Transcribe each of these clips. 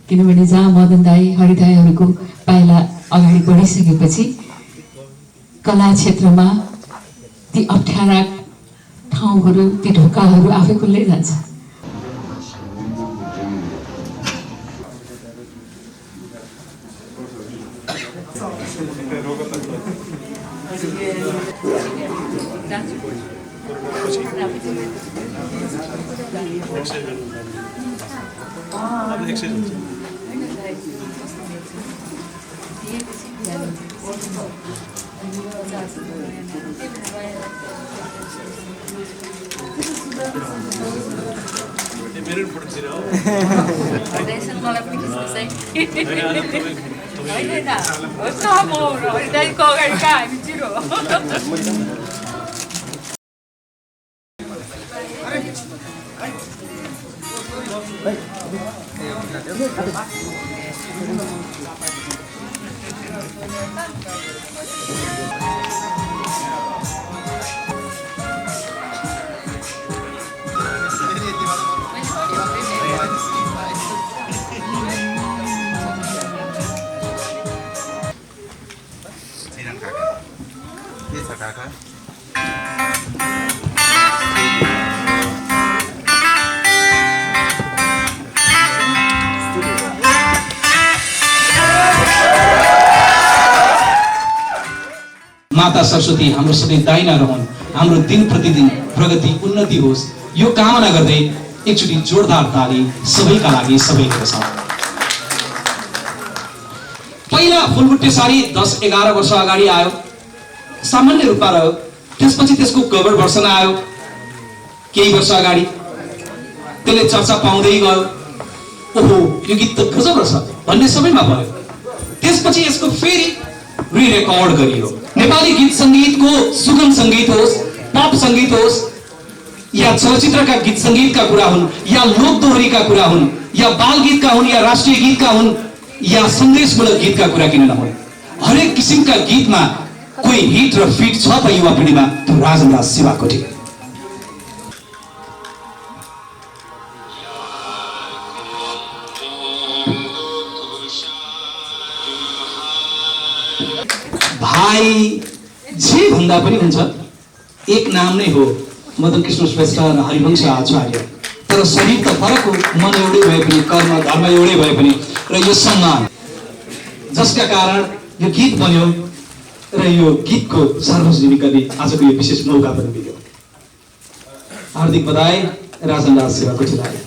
किनभने जहाँ मदन दाई हरि दाईहरूको पाइला अगाडि बढिसकेपछि कला क्षेत्रमा ती अप्ठ्यारा ठाउँहरू ती ढोकाहरू आफै खुल्दै जान्छ। माता सरस्वती हाम्रो सबै दाइना रहन्, हाम्रो दिन प्रतिदिन प्रगति उन्नति होस्, यो कामना गर्दै एकचोटि जोरदार ताली सबैका लागि सबैको साथ। पहिला फुलबुट्टे साडी 10-11 वर्ष अगाडि आयो, सामान्य रूपमा रह्यो। त्यसपछि त्यसको कभर भर्सन आयो केही वर्ष अगाडि, त्यसले चर्चा पाउँदै गयो। ओहो यो गीत त गजब रहेछ भन्ने सबैमा भयो। त्यसपछि यसको फेरि रि-रेकर्ड गरियो। नेपाली गीत संगीतको सुगम संगीत होस्, पप संगीत होस्, या चलचित्रका गीत संगीतका कुरा हुन्, या लोक दोहोरीका कुरा हुन्, या बाल गीतका हुन्, या राष्ट्रिय गीतका हुन्, या सन्देशमूलक गीतका कुरा किन नहुन्, हरेक किसिमका गीतमा कोही हिट र फिट छ त युवा पिँढीमा, त्यो राजनदास शिवाकोटी। भाइ जे भन्दा पनि हुन्छ, एक नाम नै हो मदन कृष्ण श्रेष्ठ र हरिवंश आचार्य। तर शरीर त फरक हो, मन एउटै भए पनि, कर्म धर्म एउटै भए पनि, र यो सम्मान जसका कारण यो गीत बन्यो र यो गीतको सार्वजनिक गर्ने आजको यो विशेष मौका पनि मिल्यो। हार्दिक बधाई राजनदास शिवाकोटीलाई।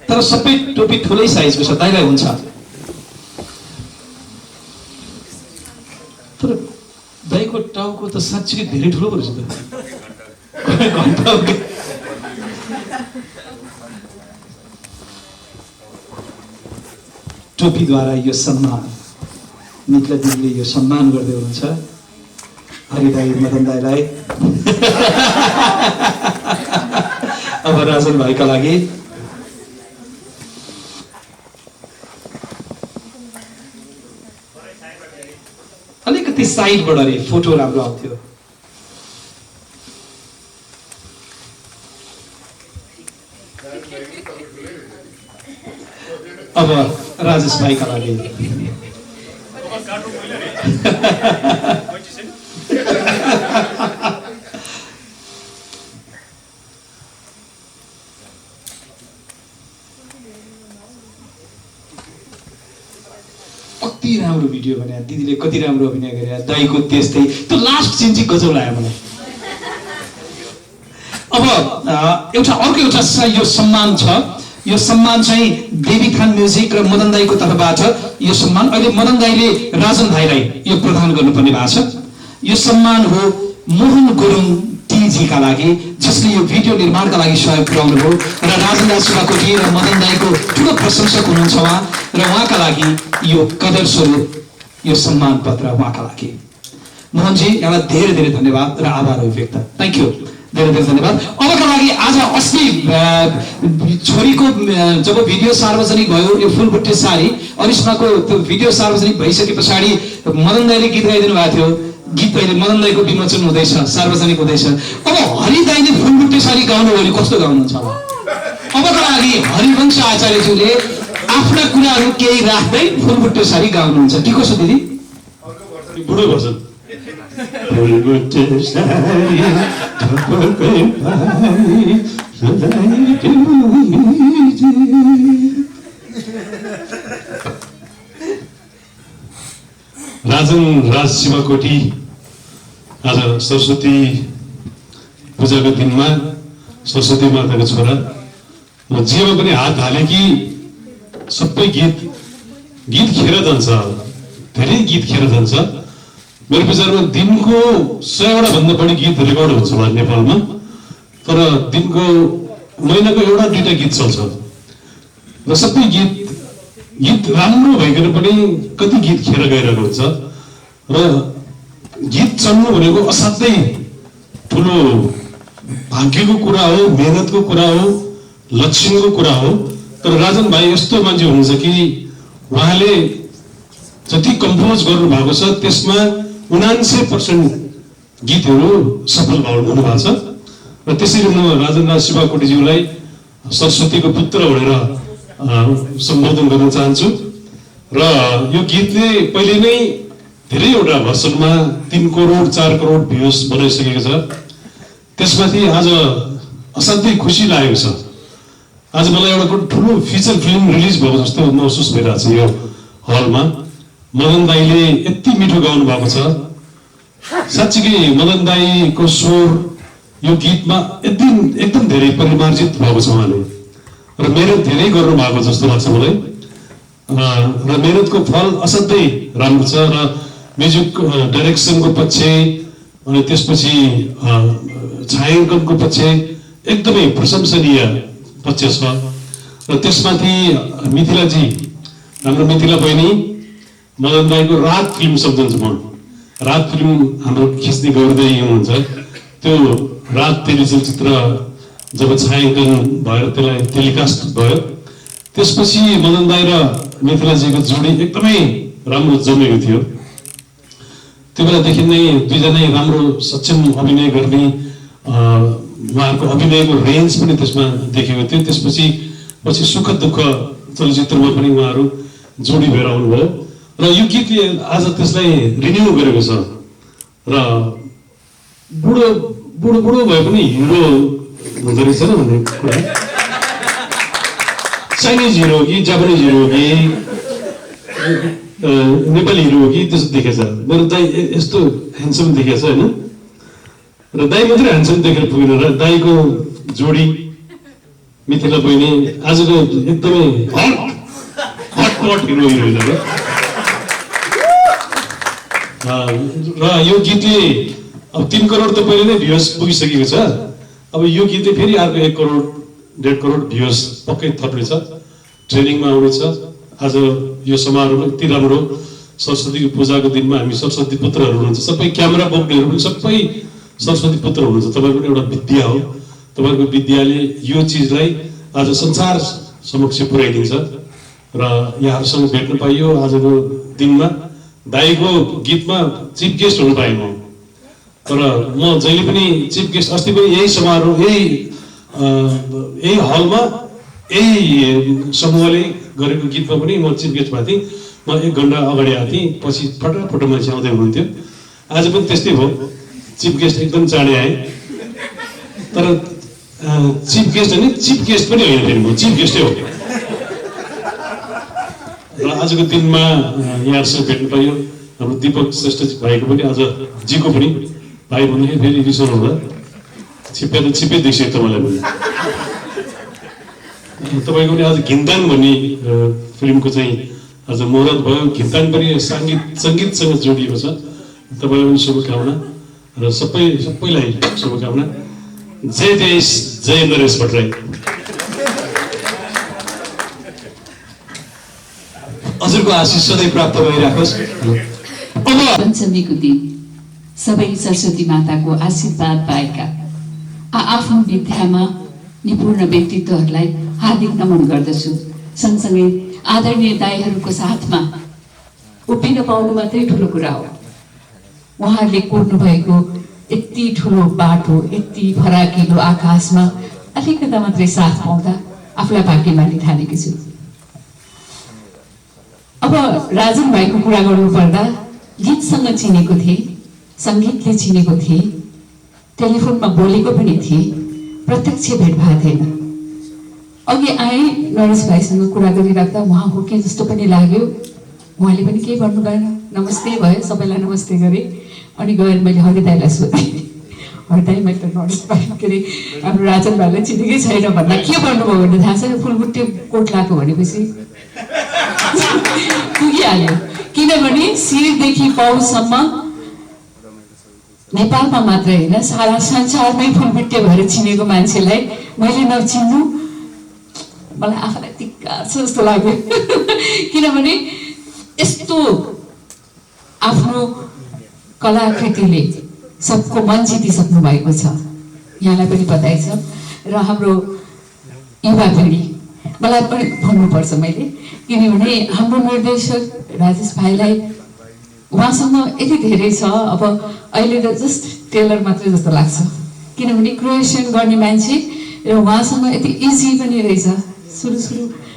तर सबै टोपी ठुलै साइजको छ, दाइलाई हुन्छ। तर दाइको टाउको त साँच्चै धेरै ठुलो रहेछ त। टोपीद्वारा यो सम्मान मित्र दिदीले यो सम्मान गर्दै हुनुहुन्छ हरि दाई मदन दाईलाई। अब राजन भाइका लागि अलिकति साइडबाट अरे फोटो राम्रो आउँथ्यो। अब राजेश भाइका लागि कति राम्रो भिडियो बनायो दिदीले, कति राम्रो अभिनय गरे, दाइको त्यस्तै। त्यो लास्ट सिन चाहिँ गजब लाग्यो मलाई। अब एउटा अर्को एउटा यो सम्मान छ। यो सम्मान चाहिँ देवी खान म्युजिक र मदन दाईको तर्फबाट यो सम्मान अहिले मदन दाईले राजन भाइलाई यो प्रदान गर्नुपर्ने भएको छ। यो सम्मान हो मोहन गुरुङ टीजीका लागि, जसले यो भिडियो निर्माणका लागि सहयोग पुर्याउनु भयो र राजनदास शिवाकोटी र मदन दाईको ठुलो प्रशंसक हुनुहुन्छ उहाँ, र उहाँका लागि यो कदर स्वरूप यो सम्मान पत्र उहाँका लागि। मोहनजी यहाँलाई धेरै धेरै धन्यवाद र आभार व्यक्त। थ्याङ्क यू, धेरै धेरै धन्यवाद। अबका लागि आज अस्ति छोरीको जब भिडियो सार्वजनिक भयो यो फुलबुट्टे साडी अरिश्माको त्यो भिडियो सार्वजनिक भइसके पछाडि मदन दाइले गीत गाइदिनु भएको थियो। गीत अहिले मदन दाइको विमोचन हुँदैछ, सार्वजनिक हुँदैछ। अब हरि दाइले फुलबुट्टे साडी गाउनु भने कस्तो गाउनुहुन्छ होला? अबका लागि हरिवंश आचार्यज्यूले आफ्ना कुराहरू केही राख्दै फुलबुट्टे साडी गाउनुहुन्छ कि कसो दिदी? बुढो भजन फुलबुट्टे साडी ठपकै पारी सजाइदेऊ हिजो। राजन राज शिवकोटी आज सरस्वती पूजाको दिनमा सरस्वती माताको छोरा म जेमा पनि हात हाले कि सबै गीत खेर जान्छ, धेरै गीत खेर जान्छ। मेरो विचारमा दिनको 100वटा भन्दा बढी गीत रेकर्ड हुन्छ होला नेपालमा, तर दिनको महिनाको एउटा दुईटा गीत चल्छ र सबै गीत राम्रो भइकन पनि कति गीत खेर गइरहेको हुन्छ र गीत चल्नु भनेको असाध्यै ठुलो भाग्यको कुरा हो, मेहनतको कुरा हो, लक्ष्यको कुरा हो। तर राजन भाइ यस्तो मान्छे हुनुहुन्छ कि उहाँले जति कम्पोज गर्नु भएको छ त्यसमा 79% गीतहरू सफल हुनु भएको छ र त्यसरी म राजन राज शिवकोटीज्यूलाई सरस्वतीको पुत्र भनेर सम्बोधन गर्न चाहन्छु। र यो गीतले पहिले नै धेरैवटा भर्सनमा 3 करोड 4 करोड भ्युज बनाइसकेको छ। त्यसमाथि आज असाध्यै खुसी लागेको छ। आज मलाई एउटा ठुलो फिचर फिल्म रिलिज भएको जस्तो महसुस भइरहेको छ यो हलमा। मदन दाईले यति मिठो गाउनु भएको छ, साँच्चीकै मदन दाईको स्वर यो गीतमा एकदम धेरै परिमार्जित भएको छ उहाँले र मेहनत धेरै गर्नु भएको जस्तो लाग्छ मलाई र मेहनतको फल असाध्यै राम्रो छ र म्युजिक डाइरेक्सनको पक्ष अनि त्यसपछि छायाङ्कनको पक्ष एकदमै प्रशंसनीय पक्ष छ र त्यसमाथि मिथिलाजी, हाम्रो मिथिला बहिनी मदन दाईको रात फिल्म सम्झन्छु म। रात फिल्म हाम्रो खिच्ने गर्दै हुनुहुन्छ, त्यो रात टेलिचलचित्र जब छायाङ्कन भएर त्यसलाई टेलिकास्ट भयो त्यसपछि मदन दाई र मिथिलाजीको जोडी एकदमै राम्रो जमेको थियो। त्यो बेलादेखि नै दुईजनै राम्रो सक्षम अभिनय गर्ने, उहाँहरूको अभिनयको रेन्ज पनि त्यसमा देखेको थियो। त्यसपछि सुख दुःख चलचित्रमा पनि उहाँहरू जोडी भएर आउनुभयो र यो गीतले आज त्यसलाई रिन्यू गरेको छ र बुढो भए पनि हिरो हुँदो रहेछ भन्ने कुरा। चाइनिज हिरो हो कि जापानिज हिरो हो कि नेपाली हिरो हो कि त्यस्तो देखेछ। मेरो दाई यस्तो ह्यान्डसम देखेछ होइन, र दाई मात्रै ह्यान्डसम देखेर पुगेन र दाईको जोडी मिथिला बहिनी आजको एकदमै हट हिरो हिरोइनहरू र यो गीतले अब 3 करोड त पहिले नै भ्युज पुगिसकेको छ। अब यो गीतले फेरि अर्को 1 करोड 1.5 करोड भ्युज पक्कै थप्नेछ, ट्रेनिङमा आउनेछ। आज यो समारोहमा यति राम्रो सरस्वतीको पूजाको दिनमा हामी सरस्वती पुत्रहरू हुनुहुन्छ, सबै क्यामेरा बोक्नेहरू पनि सबै सरस्वती पुत्र हुनुहुन्छ। तपाईँको एउटा विद्या हो, तपाईँको विद्याले यो चिजलाई आज संसार समक्ष पुर्याइदिन्छ र यहाँहरूसँग भेट्न पाइयो आजको दिनमा। दाईको गीतमा चिफ गेस्ट हुनु पाएँ म, तर म जहिले पनि चिफ गेस्ट, अस्ति पनि यही समारोह यही हलमा यही समूहले गरेको गीतमा पनि म चिफ गेस्ट भएको थिएँ। म 1 घन्टा अगाडि आएको थिएँ, पछि फटाफट मान्छे आउँदै हुनुहुन्थ्यो। आज पनि त्यस्तै भयो, चिफ गेस्ट एकदम चाँडै आएँ। तर चिफ गेस्ट होइन, चिफ गेस्ट पनि होइन, फेरि म चिफ गेस्टै हो। र आजको दिनमा यहाँहरूसँग भेट्नु पाइयो। हाम्रो दीपक श्रेष्ठ भाइको पनि आज जीको पनि भाइ भन्दाखेरि फेरि रिसाउनु होला, छिप्पै देखियो तपाईँलाई पनि। तपाईँको पनि आज घिन्तान भन्ने फिल्मको चाहिँ आज मुहुर्त भयो। घिन्तान पनि सङ्गीतसँग जोडिएको छ। तपाईँलाई पनि शुभकामना र सबैलाई शुभकामना। जय देश, जय नरेश भट्टराई। हजुरको आशिष सधैँ प्राप्त भइराखोस्। पञ्चमीको दिन सबै सरस्वती माताको आशीर्वाद पाएका आफ्नो विद्यामा निपुण व्यक्तित्वहरूलाई हार्दिक नमन गर्दछु। सँगसँगै आदरणीय दाइहरूको साथमा उभिन पाउनु मात्रै ठुलो कुरा हो। उहाँहरूले कोर्नु भएको यति ठुलो बाटो, यति फराकिलो आकाशमा अलिकता मात्रै साथ पाउँदा आफूलाई भाग्यमानी ठानेकी छु। अब राजन भाइको कुरा गर्नुपर्दा गीतसँग चिनेको थिएँ, सङ्गीतले चिनेको थिएँ, टेलिफोनमा बोलेको पनि थिएँ, प्रत्यक्ष भेट भएको थिएन। अघि आएँ नरेश भाइसँग कुरा गरिराख्दा उहाँ हो कि जस्तो पनि लाग्यो। उहाँले पनि केही भन्नु भएन, नमस्ते भयो, सबैलाई नमस्ते गरेँ। अनि गएर मैले हरिदाईलाई सोधेँ, हरिदाई मैले त नरेश भाइ के अरे हाम्रो राजन भाइलाई चिनेकै छैन भन्दा के भन्नुभयो भने थाहा छैन, फुलबुट्टे कोट लगाएको भनेपछि पुगिहाल्यो। किनभने शिरदेखि पाउसम्म नेपालमा मात्रै होइन सारा संसारमै फुलबुट्टे भएर चिनेको मान्छेलाई मैले नचिन्नु मलाई आफूलाई धिक्कार छ जस्तो लाग्यो। किनभने यस्तो आफ्नो कलाकृतिले सबको मन जितिसक्नु भएको छ, यहाँलाई पनि बधाई छ। र हाम्रो युवा पिँढी मलाई पनि भन्नुपर्छ मैले, किनभने हाम्रो निर्देशक राजेश भाइलाई उहाँसँग यति धेरै छ। अब अहिले त जस्ट टेलर मात्रै जस्तो लाग्छ, किनभने क्रिएसन गर्ने मान्छे र उहाँसँग यति इजी पनि रहेछ। सुरु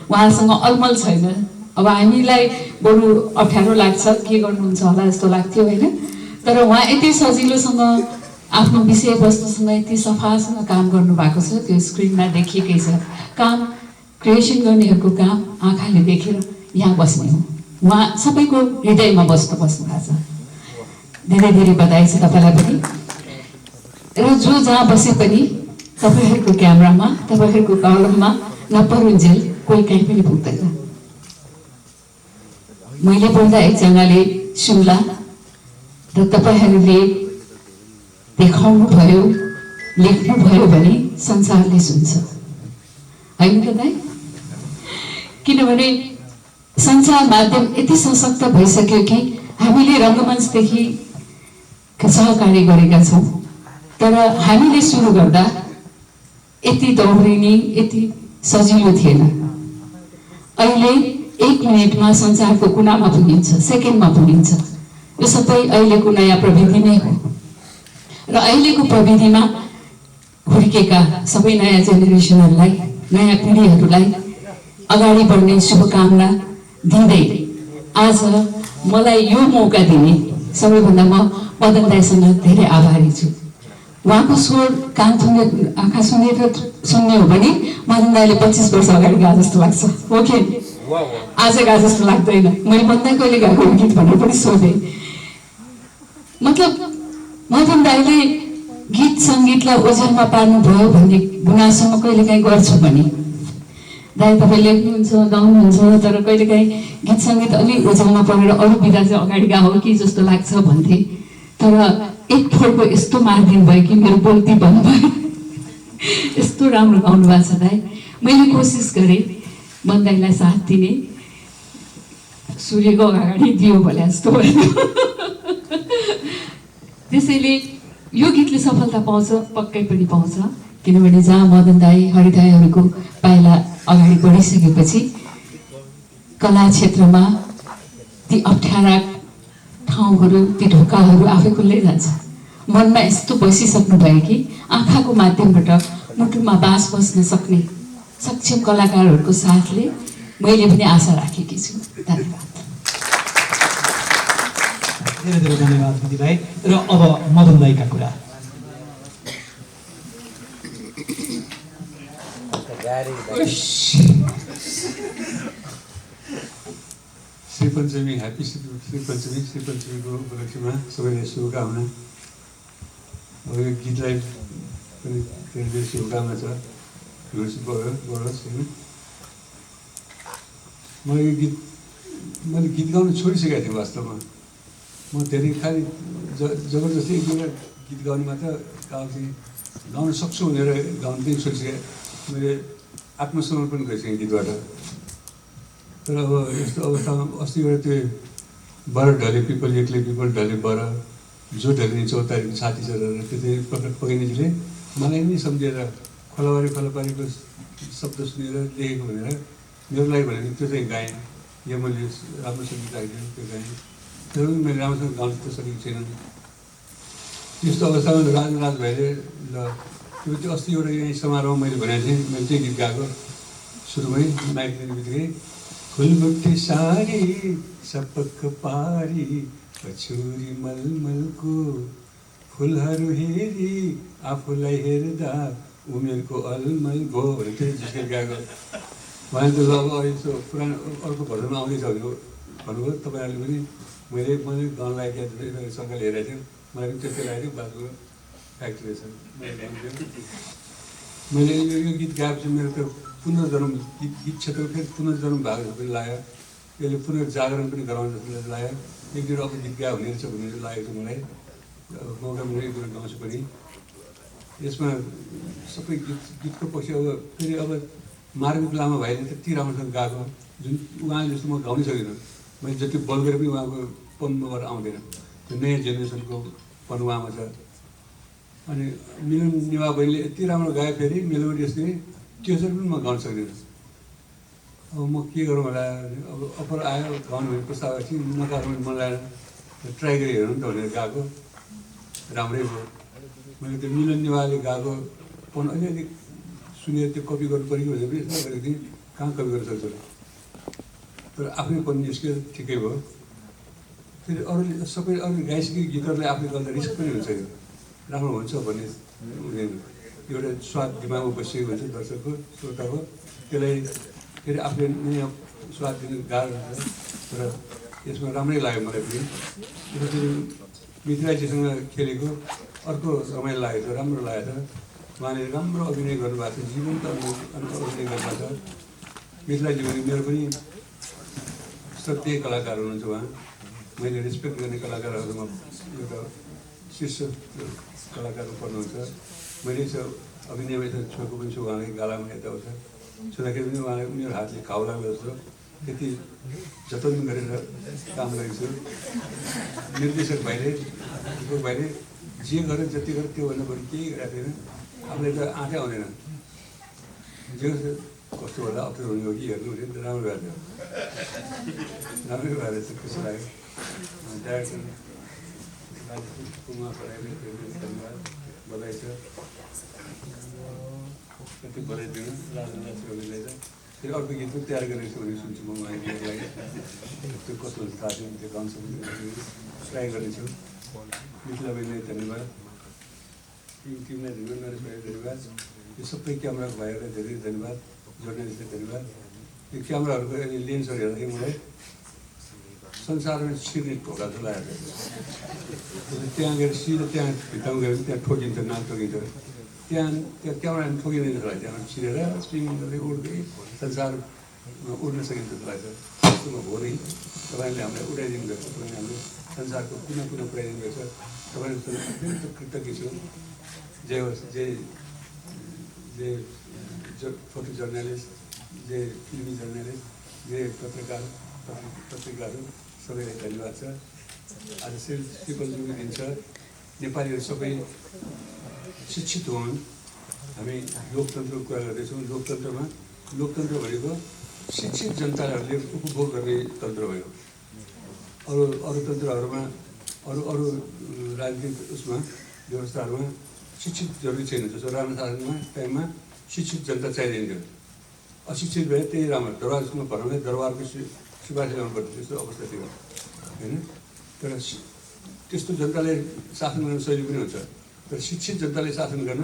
उहाँसँग अलमल छैन। अब हामीलाई बरु अप्ठ्यारो लाग्छ, के गर्नुहुन्छ होला जस्तो लाग्थ्यो होइन, तर उहाँ यति सजिलोसँग आफ्नो विषयवस्तुसँग यति सफासँग काम गर्नुभएको छ। त्यो स्क्रिनमा देखिएकै छ। काम क्रिएसन गर्नेहरूको काम आँखाले देखेर यहाँ बस्ने हो। उहाँ सबैको हृदयमा बस्नु भएको छ। धेरै धेरै बधाई छ तपाईँलाई पनि। र जो जहाँ बसे पनि तपाईँहरूको क्यामेरामा, तपाईँहरूको कलममा नपरुन्जेल कोही कहीँ पनि पुग्दैन। मैले बोल्दा एकजनाले सुन्ला र तपाईँहरूले देखाउनु भयो, लेख्नु भयो भने संसारले सुन्छ, होइन त दाइ? किनभने सञ्चार माध्यम यति सशक्त भइसक्यो कि हामीले रङ्गमञ्चदेखि सहकार्य गरेका छौँ, तर हामीले सुरु गर्दा यति दौडिने, यति सजिलो थिएन। अहिले 1 मिनेटमा संसारको कुनामा पुगिन्छ, सेकेन्डमा पुगिन्छ। यो सबै अहिलेको नयाँ प्रविधि नै हो। र अहिलेको प्रविधिमा हुर्केका सबै नयाँ जेनेरेसनहरूलाई, नयाँ पिँढीहरूलाई अगाडि बढ्ने शुभकामना दिँदै आज मलाई यो मौका दिने सबैभन्दा म मदन दाइसँग धेरै आभारी छु। उहाँको स्वर कान सुन्ने, आँखा सुनेर सुन्ने हो भने मदन दाइले 25 वर्ष अगाडि गए जस्तो लाग्छ, हो कि आज गए जस्तो लाग्दैन। मैले भन्दा कहिले गाएको गीत भनेर पनि सोधेँ। मतलब मदन दाइले गीत सङ्गीतलाई ओझेलमा पार्नुभयो भन्ने गुनासो म कहिले काहीँ गर्छु भने, दाइ तपाईँ लेख्नुहुन्छ, गाउनुहुन्छ, तर कहिले काहीँ गीत सङ्गीत अलिक ओझेलमा परेर अरू विधा चाहिँ अगाडि गाओ कि जस्तो लाग्छ भन्थे। तर एक फोरको यस्तो मारिदिनु भयो कि मेरो बोल्ती बन्द भयो। यस्तो राम्रो गाउनु भएको छ दाइ। मैले कोसिस गरेँ मन दाइलाई साथ दिने, सूर्यको अगाडि दियो भने जस्तो भयो। त्यसैले यो गीतले सफलता पाउँछ, पक्कै पनि पाउँछ। किनभने जहाँ मदन दाई, हरिदाईहरूको पाइला अगाडि बढिसकेपछि कला क्षेत्रमा ती अप्ठ्यारा ठाउँहरू, ती ढोकाहरू आफै खुल्दै जान्छ। मनमा यस्तो बसिसक्नु भयो कि आँखाको माध्यमबाट मुटुमा बास बस्न सक्ने सक्षम कलाकारहरूको साथले मैले पनि आशा राखेकी छु। धन्यवाद। धेरै धेरै धन्यवाद मोदी भाइ। र अब मदन दाइका कुरा। श्री पञ्चमी, ह्याप्पी श्री पञ्चमीको उपलक्ष्यमा सबैलाई शुभकामना। अब यो गीतलाई पनि धेरै धेरै शुभकामना छ, बढोस् होइन। मैले गीत गाउनु छोडिसकेको थिएँ वास्तवमा। म धेरै खालि जबरजस्ती एक दुईवटा गीत गाउने मात्र गाउन सक्छु भनेर गाउनु पनि छोडिसकेँ। मैले आत्मसमर्पण गरिसकेँ गीतबाट। तर अब यस्तो अवस्थामा अस्तिबाट त्यो बर ढले पिपल एक्लै पिपल ढले बर जो ढल्ने 4 तारिकको छाती चढेर त्यो चाहिँ प्रकट पगेनीजीले मलाई नि सम्झेर खलबारीको शब्द सुनेर लेखेको भनेर मेरो लागि भनेको त्यो चाहिँ गाएँ। यो मैले राम्रोसँग गाइदिएँ, त्यो गाएँ। त्यो पनि मैले राम्रोसँग गाउनु त सकेको छैन। त्यस्तो अवस्थामा राज भाइले ल त्यो चाहिँ अस्ति एउटा यहीँ समारोहमा मैले भनेको थिएँ, मैले त्यही गीत गाएको सुरुमै माइक दिने बित्तिकै फुलबुट्टे सारी सपक पारी पछुरी मलमलको फुलहरू हेरी आफूलाई हेर्दा उमेरको अलमल भो भनेर त्यही जिस्केर गाएको। भने त अब यसो पुरानो अर्को भर्जनमा आउँदैछ भने भन्नुभयो तपाईँहरूले पनि मैले गाउन लागेको सरकारले हेरेको थियो, मलाई पनि त्यस्तै लागेको थियो। बाबुको फ्याक्ट्री छ मैले यो गीत गाएपछि मेरो त पुनर्जन्म गीत क्षेत्रको फेरि पुनर्जन्म भएको जस्तो पनि लाग्यो। यसले पुनर्जागरण पनि गराउने जस्तो लाग्यो। एक दुईवटा अब गीत गायो हुने रहेछ भन्ने लागेको छ मलाई। मौका मैले एक दुईवटा गाउँछु पनि। यसमा सबै गीतको पछि अब फेरि अब मार्मिक लामा भाइले त्यति राम्रोसँग गाएको जुन उहाँले जस्तो म गाउनै सकिनँ। मैले जति बल गरेर पनि उहाँको पन मबाट आउँदैन। त्यो नयाँ जेनेरेसनको पन उहाँमा छ। अनि मिलन नेवा बहिनीले यति राम्रो गायो फेरि मेलोडी यस्तै त्यो चाहिँ पनि म गाउन सक्दिनँ। अब म के गरौँ होला। अब अफर आयो गाउनु भने प्रस्ताव आएको थियो, नगाउनु मन लागेन। ट्राई गरी हेरौँ त भनेर गएको राम्रै भयो। मैले त्यो मिलन नेवाले गाएको पन अलिअलि सुनेर त्यो कपी गर्नु पऱ्यो भनेर पनि यस्तो गरेको थिएँ। कहाँ कपी गर्न सक्छ तर आफ्नै पन निस्क्यो, ठिकै भयो। फेरि अरूले सबै अरू गाइसकेको गीतहरूलाई आफूले गर्दा रिस्क पनि हुन्छ। यो राम्रो हुन्छ भन्ने हुँदैन। एउटा स्वाद दिमागमा बसिएको हुन्छ दर्शकको श्रोताको, त्यसलाई फेरि आफूले नयाँ स्वाद दिनु गाह्रो हुन्छ। तर यसमा राम्रै लाग्यो मलाई पनि। त्यसपछि मिथिलाजीसँग खेलेको अर्को रमाइलो लागेको छ, राम्रो लागेको छ। उहाँले राम्रो अभिनय गर्नुभएको छ, जीवन्त अभिनय गर्नुभएको छ। मिथिलाजी भने मेरो पनि सत्य कलाकार हुनुहुन्छ उहाँ। मैले रेस्पेक्ट गर्ने कलाकारहरूमा एउटा शीर्ष कलाकारहरू पर्नुहुन्छ। मैले अभिनयमा यसो छोएको पनि छु, उहाँले गालामा यताउँछ छुँदाखेरि पनि उहाँलाई उनीहरू हातले घाउ लाग्दो जस्तो त्यति जतन गरेर काम गरेको छु। निर्देशक भाइले जे गरेँ जति गरेँ त्योभन्दा बरु केही गरेको थिएन। आफूलाई त आँखै आउँदैन। जे कस्तो होला अप्ठ्यारो हुने हो कि हेर्नु भने राम्रो भएको थियो। राम्रै भएर चाहिँ खुसी लाग्यो। डाइरेक्टर कुमार धन्यवाद बधाई छ। कति बधाई दिनु राजनाथ छेउलाई त फेरि अर्को गीत पनि तयार गरेको छु भने सुन्छु म उहाँको लागि। त्यो कस्तो हुन्छ थाहा छैन, त्यो गाउँछ ट्राई गर्नेछु। मिथिला बहिनीलाई धन्यवाद, टिमलाई धन्यवाद, नरेश भाइलाई धन्यवाद, यो सबै क्यामेरा भाइहरूलाई धेरै धन्यवाद, जर्नलिस्टलाई धन्यवाद। यो क्यामेराहरूको अहिले लेन्सहरू हेर्दाखेरि मलाई संसारमा छिर्ने ढोका जस्तो लागेको छ। त्यहाँ गएर सिधै त्यहाँ भित्तामा गएर त्यहाँ ठोकिन्छ, नाक ठोकिन्छ। त्यहाँ क्यामेरा ठोकिँदैन जस्तो लाग्छ। त्यहाँ छिरेर स्विङ गर्दै उड्दै संसारमा उड्न सकिन्छ जस्तो लाग्छ। त्यस्तोमा हो नि तपाईँले हामीलाई उडाइदिनु भएको छ, तपाईँले हाम्रो संसारको कुना पुऱ्याइदिनु भएको छ। तपाईँले अत्यन्त कृतज्ञ छु। जे होस्, जे फोटो जर्नलिस्ट, जे फिल्मी जर्नलिस्ट, जे पत्रिकाहरू सबैलाई धन्यवाद छ। आज सिपल जुबली दिन छ। नेपालीहरू सबै शिक्षित हुन्। हामी लोकतन्त्रको कुरा गर्दैछौँ। लोकतन्त्र भनेको शिक्षित जनताहरूले उपभोग गर्ने तन्त्र भयो। अरू तन्त्रहरूमा अरू राजनीतिक उसमा व्यवस्थाहरूमा शिक्षित जरुरी छैन। जस्तो राम्रो शासनमा टाइममा शिक्षित जनता चाहिँदैन। अशिक्षित भए त्यही राम्रो। दरबार स्कुलमा भर्नाले दरबारको सिफारिस ल्याउनु पर्छ, त्यस्तो अवस्था थियो होइन। तर त्यस्तो जनताले शासन गर्न सजिलो पनि हुन्छ। तर शिक्षित जनताले शासन गर्न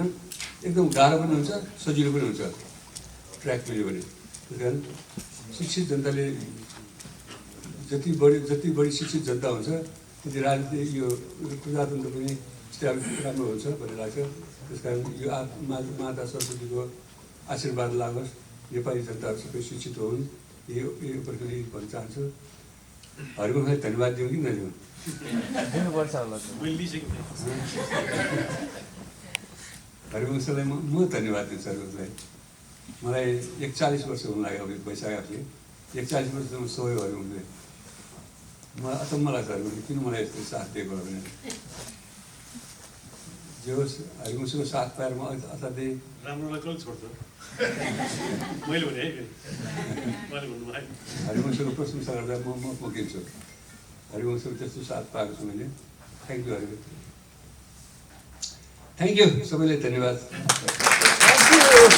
एकदम गाह्रो पनि हुन्छ, सजिलो पनि हुन्छ ट्र्याक लियो भने। त्यस कारण शिक्षित जनताले जति बढी शिक्षित जनता हुन्छ त्यति राजनीति यो प्रजातन्त्र पनि राम्रो हुन्छ भन्ने लाग्छ। त्यस कारण यो माता सरस्वतीको आशीर्वाद लागोस्, नेपाली जनताहरू सबै शिक्षित हुन्, यो प्रकारले भन्न चाहन्छु। हरिवंशलाई धन्यवाद दिउँ कि नदिउँ? हरिवंशलाई म धन्यवाद दिन्छु। हरिवंशलाई मलाई 41 वर्ष हुन लाग्यो अब भइसकेको थिएँ। 41 वर्षसम्म सोयो हरिवंशले। मलाई अचम्म लाग्छ हरिवंशले किन मलाई यस्तो साथ दिएको भने। जे होस् हरिवंशको साथ पाएर म असाध्यै राम्रोलाई कसले छोड्छ मैले भने है मैले भन्नुभयो हरिवंशको प्रशंसा गर्दा म किन्छु हरिवंशको त्यस्तो साथ पाएको छु मैले thank you Harivansh thank you सबैलाई धन्यवाद